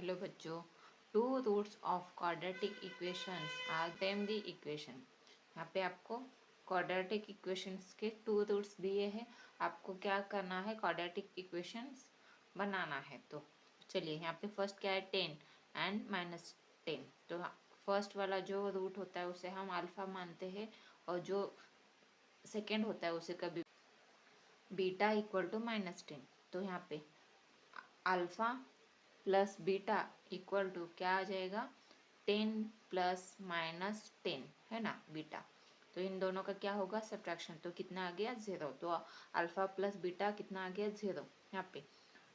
Hello बच्चों, two roots of quadratic equations are them the equation. यहाँ पे आपको क्वाड्रेटिक इक्वेशंस के टू रूट्स दिए हैं। आपको क्या करना है, क्वाड्रेटिक इक्वेशंस बनाना है। तो चलिए, यहाँ पे फर्स्ट क्या है, 10 एंड -10। तो फर्स्ट वाला जो रूट होता है उसे हम अल्फा मानते हैं, और जो सेकेंड होता है उसे कभी बीटा इक्वल टू -10। तो यहाँ पे alpha plus beta equal to क्या आ जाएगा, 10 प्लस -10 है ना बीटा। तो इन दोनों का क्या होगा, सब्ट्रैक्शन। तो कितना आ गया, 0। तो अल्फा प्लस बीटा कितना आ गया, 0। यहाँ पे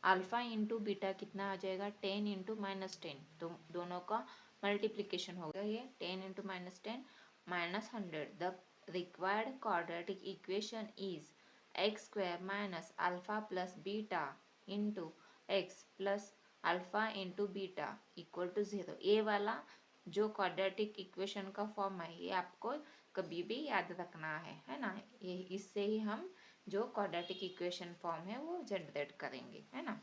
अल्फा इंटू बीटा कितना आ जाएगा, 10 इंटू -10। तो दोनों का मल्टीप्लीकेशन होगा, ये 10 into -10 -100। The required quadratic equation is x square minus alpha plus beta into x plus alpha into beta equal to 0। ये वाला जो क्वाड्रेटिक इक्वेशन का फॉर्म है, ये आपको कभी भी याद रखना है ना। ये इससे ही हम जो क्वाड्रेटिक इक्वेशन फॉर्म है वो जनरेट करेंगे, है ना।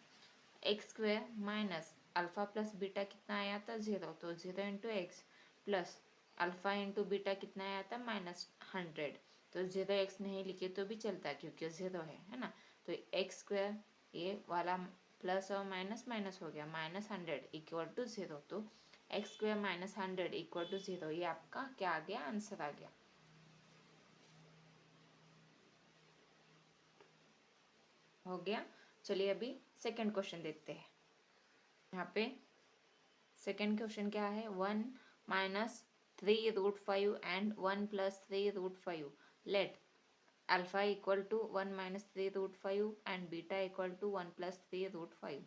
X square minus alpha plus beta कितना आया था, 0। तो 0 into x plus alpha into beta कितना आया था, -100। तो 0x नहीं लिखे तो भी चलता है क्योंकि 0 है ना। तो एक्स स्क्वायर ये वाला प्लस और माइनस माइनस हो गया, -100 इक्वल टू 0। तो एक्स स्क्वायर -100 इक्वल टू 0, ये आपका क्या आ गया, आंसर आ गया। हो गया। चलिए अभी सेकंड क्वेश्चन देखते हैं। यहाँ पे सेकंड क्वेश्चन क्या है, 1 minus 3√5 and 1 plus 3√5 let alpha equal to 1 minus 3√5 and beta equal to 1 plus 3√5।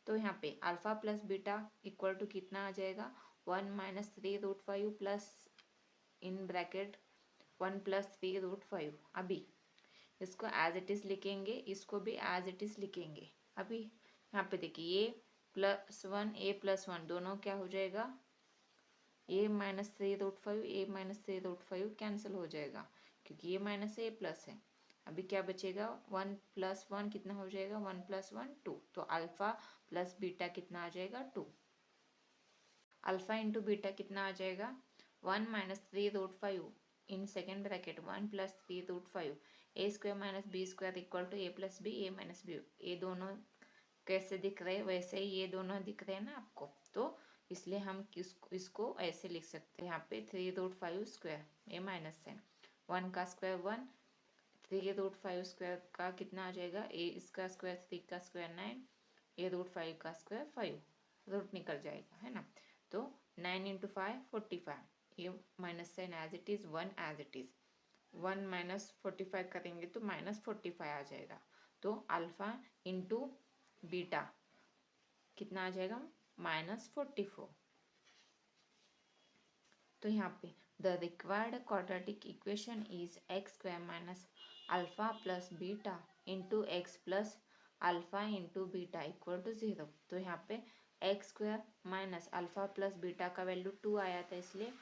तो यहाँ पे alpha plus beta equal to कितना आ जाएगा, 1 minus 3√5 plus in bracket 1 plus 3√5। अभी इसको एज इट इज़ लिखेंगे, इसको भी एज इट इज़ लिखेंगे। अभी यहाँ पे देखिए, a+1 a+1 दोनों क्या हो जाएगा, a minus 3√5 a minus 3√5 cancel हो जाएगा क्योंकि ये माइनस a प्लस है। अभी क्या बचेगा, 1 प्लस 1 कितना हो जाएगा, 1 प्लस 1 2। तो अल्फा प्लस बीटा कितना आ जाएगा, 2। अल्फा इंटू बीटा कितना आ जाएगा, 1 minus 3√5 in second bracket 1 plus 3√5 a square minus b square equal to a plus b a minus b. ये दोनों कैसे दिख रहे हैं, वैसे ही ये दोनों दिख रहे हैं ना आपको। तो इसलिए हम इसको ऐसे लिख सकते हैं, यहाँ पे 3√5 स्क्वायर ए माइनस है, 1 का स्क्वायर 1, 3√5 स्क्वायर का कितना आ जाएगा, ए इसका स्क्वायर 3 का स्क्वायर 9, a√5 का स्क्वायर 5, रूट निकल जाएगा, है ना। तो 9 इंटू 5 45, ये minus sign as it is, 1 as it is, 1 minus 45 करेंगे तो -45 आ जाएगा। तो अल्फा इंटू बीटा कितना आ जाएगा, -44। तो यहाँ पे the required quadratic equation is x square minus alpha plus beta into x plus alpha into beta equal to 0। तो यहाँ पे x square minus alpha plus beta का वैल्यू 2 आया था, इसलिए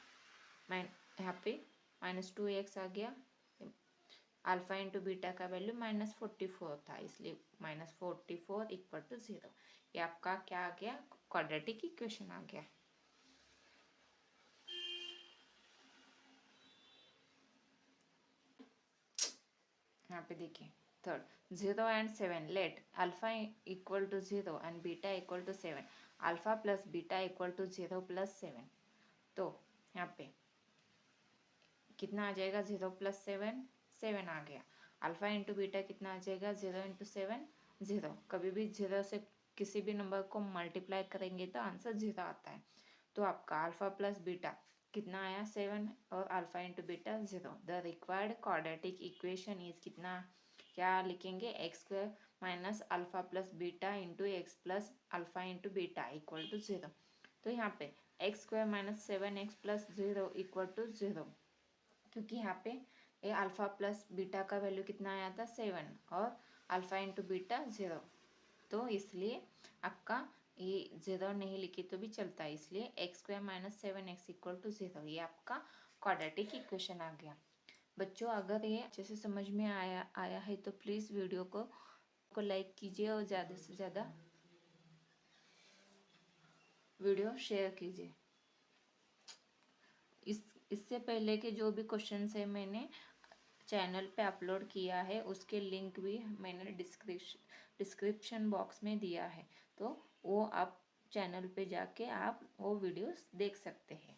यहाँ पे -2x आ गया। अल्फा इंटू बीटा का वैल्यू -44 था, इसलिए -44 इक्वल टू 0। ये आपका क्या आ गया, क्वाड्रेटिक इक्वेशन आ गया। यहाँ पे देखिए third, 0 and 7 let alpha equal to 0 and beta equal to 7, alpha plus beta equal to 0 plus 7। तो यहाँ पे कितना आ जाएगा, 0 प्लस 7 7 आ गया। अल्फा इंटू बीटा कितना आ जाएगा, 0 इंटू 7 0। कभी भी 0 से किसी भी नंबर को मल्टीप्लाई करेंगे तो आंसर 0 आता है। तो आपका अल्फा प्लस बीटा कितना आया, 7, और alpha into beta 0। The required quadratic equation is कितना, क्या लिखेंगे, x square minus alpha plus beta into x plus alpha into beta equal to 0। तो यहाँ पे x square minus 7x plus 0 equal to 0, क्योंकि यहाँ पे ये अल्फा प्लस बीटा का वैल्यू कितना आया था, 7, और अल्फा इंटू बीटा 0। तो इसलिए आपका ये 0 नहीं लिखे तो भी चलता है, इसलिए x square minus 7x equal to 0, ये आपका क्वाड्रेटिक इक्वेशन आ गया। बच्चों, अगर ये अच्छे से समझ में आया है तो प्लीज़ वीडियो को लाइक कीजिए और ज़्यादा से ज़्यादा वीडियो शेयर कीजिए। इससे पहले के जो भी क्वेश्चंस है मैंने चैनल पे अपलोड किया है, उसके लिंक भी मैंने डिस्क्रिप्शन बॉक्स में दिया है, तो वो आप चैनल पे जाके आप वो वीडियोस देख सकते हैं।